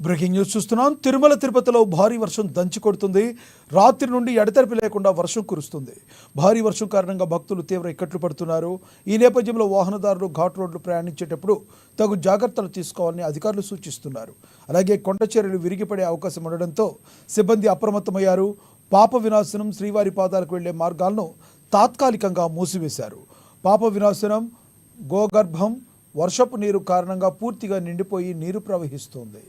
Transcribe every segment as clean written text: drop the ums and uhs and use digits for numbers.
Breaking news చూస్తున్నాం. తిరుమల తిరుపతిలో భారీ వర్షం దంచి కొడుతుంది. రాత్రి నుండి ఎడతెరిపి లేకుండా వర్షం కురుస్తుంది. భారీ వర్షం కారణంగా భక్తులు తీవ్ర ఇక్కట్లు పడుతున్నారు. ఈ నేపథ్యంలో వాహనదారులు ఘాట్ రోడ్లు ప్రయాణించేటప్పుడు తగు జాగ్రత్తలు తీసుకోవాలని అధికారులు సూచిస్తున్నారు. అలాగే కొండ చర్యలు విరిగిపడే అవకాశం ఉండడంతో సిబ్బంది అప్రమత్తమయ్యారు. పాప వినాశనం, శ్రీవారి పాదాలకు వెళ్లే మార్గాలను తాత్కాలికంగా మూసివేశారు. పాప వినాశనం, గోగర్భం వర్షపు నీరు కారణంగా పూర్తిగా నిండిపోయి నీరు ప్రవహిస్తోంది.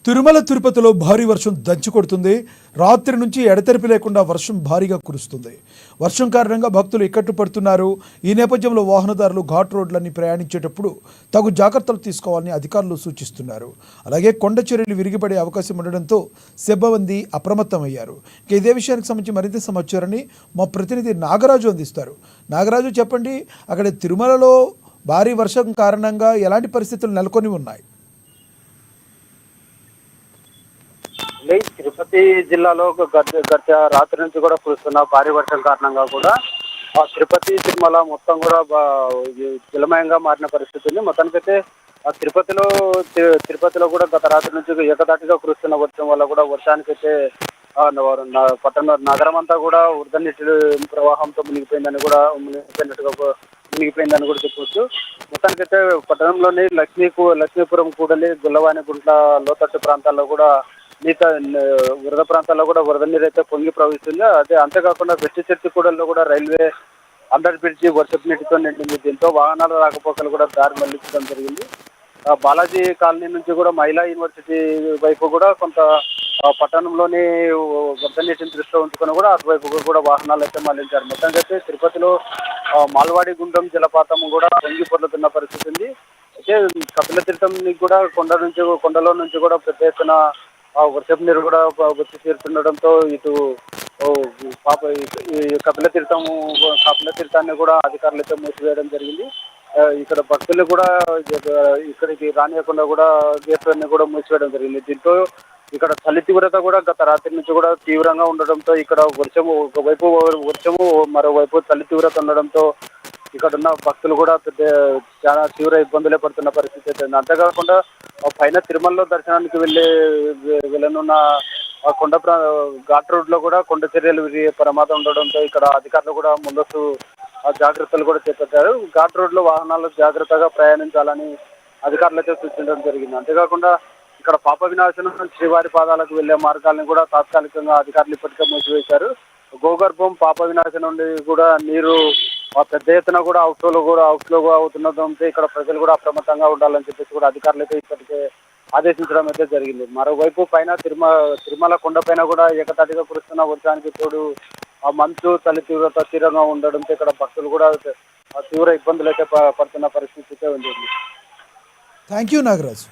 తిరుమల తిరుపతిలో భారీ వర్షం దంచి కొడుతుంది. రాత్రి నుంచి ఎడతెరిపి లేకుండా వర్షం భారీగా కురుస్తుంది. వర్షం కారణంగా భక్తులు ఇక్కట్లు పడుతున్నారు. ఈ నేపథ్యంలో వాహనదారులు ఘాట్ రోడ్లన్నీ ప్రయాణించేటప్పుడు తగు జాగ్రత్తలు తీసుకోవాలని అధికారులు సూచిస్తున్నారు. అలాగే కొండ చర్యలు విరిగిపడే అవకాశం ఉండడంతో సిబ్బంది అప్రమత్తమయ్యారు. ఇదే విషయానికి సంబంధించి మరింత సమాచారాన్ని మా ప్రతినిధి నాగరాజు అందిస్తారు. నాగరాజు, చెప్పండి, అక్కడ తిరుమలలో భారీ వర్షం కారణంగా ఎలాంటి పరిస్థితులు నెలకొని ఉన్నాయి? తిరుపతి జిల్లాలో గత రాత్రి నుంచి కూడా కురుస్తున్న భారీ వర్షం కారణంగా కూడా తిరుపతి తిరుమల మొత్తం కూడా జలమయంగా మారిన పరిస్థితి ఉంది. మొత్తానికైతే తిరుపతిలో కూడా గత రాత్రి నుంచి ఏకదాటిగా కురుస్తున్న వర్షం వల్ల కూడా వర్షానికైతే పట్టణ నగరం అంతా కూడా వరద నీటి ప్రవాహంతో మునిగిపోయిందని కూడా చెప్పవచ్చు. మొత్తానికైతే పట్టణంలోని లక్ష్మీపురం, కూడలి, గుల్లవాని గుంట్ల లోతట్టు ప్రాంతాల్లో కూడా వరద ప్రాంతాల్లో కూడా వరద నీరు అయితే పొంగి ప్రవహిస్తుంది. అంతేకాకుండా వెస్ట్ చర్చి కూడల్లో కూడా రైల్వే అండర్ బ్రిడ్జి వర్షపు నీటితో నిండింది. దీంతో వాహనాల రాకపోకలు కూడా దారి మళ్లించడం జరిగింది. బాలాజీ కాలనీ నుంచి కూడా మహిళా యూనివర్సిటీ వైపు కూడా కొంత పట్టణంలోని వరద నీటిని దృష్టిలో ఉంచుకొని కూడా అటువైపు కూడా వాహనాలు అయితే మళ్లించారు. మొత్తానికైతే తిరుపతిలో మాల్వాడి గుండం జలపాతం కూడా పొంగి పొర్లుతున్న పరిస్థితి ఉంది. అయితే కపిల తీర్థం కూడా కొండలో నుంచి కూడా పెద్ద ఎత్తున వర్షపు నీరు కూడా వచ్చి చేరుతుండడంతో ఇటు కపిల తీర్థాన్ని కూడా అధికారులు అయితే మూసివేయడం జరిగింది. ఇక్కడ భక్తులు కూడా ఇక్కడికి రానియకుండా కూడా గేట్లన్నీ కూడా మూసివేయడం జరిగింది. దీంతో ఇక్కడ చలి తీవ్రత కూడా గత రాత్రి నుంచి కూడా తీవ్రంగా ఉండడంతో ఇక్కడ ఒకవైపు వర్షము మరోవైపు చలి తీవ్రత ఉండడంతో ఇక్కడ ఉన్న భక్తులు కూడా చాలా తీవ్ర ఇబ్బందులే పడుతున్న పరిస్థితి అయితే. అంతేకాకుండా పైన తిరుమలలో దర్శనానికి వెళ్ళనున్న ఘాట్ రోడ్ లో కూడా కొండ చర్యలు ప్రమాదం ఉండడంతో ఇక్కడ అధికారులు కూడా ముందస్తు జాగ్రత్తలు కూడా చేపట్టారు. ఘాట్ రోడ్ లో వాహనాలు జాగ్రత్తగా ప్రయాణించాలని అధికారులు అయితే సూచించడం జరిగింది. అంతేకాకుండా ఇక్కడ పాప వినాశనం, శ్రీవారి పాదాలకు వెళ్లే మార్గాలను కూడా తాత్కాలికంగా అధికారులు ఇప్పటికే మూసివేశారు. గోగర్భం, పాప వినాశనం నుండి కూడా నీరు పెద్ద ఎత్తున కూడా అవుట్లో అవుతుండడంతో ఇక్కడ ప్రజలు కూడా అప్రమత్తంగా ఉండాలని చెప్పేసి కూడా అధికారులు అయితే ఇప్పటికే ఆదేశించడం అయితే జరిగింది. మరోవైపు పైన తిరుమల కొండపైన కూడా ఏకతాటిగా కురుస్తున్న వర్షానికి తోడు ఆ మంచు చలి తీవ్రత తీవ్రంగా ఉండడంతో ఇక్కడ భక్తులు కూడా తీవ్ర ఇబ్బందులు అయితే పడుతున్న పరిస్థితి అయితే ఉంది. Thank you Nagaraju.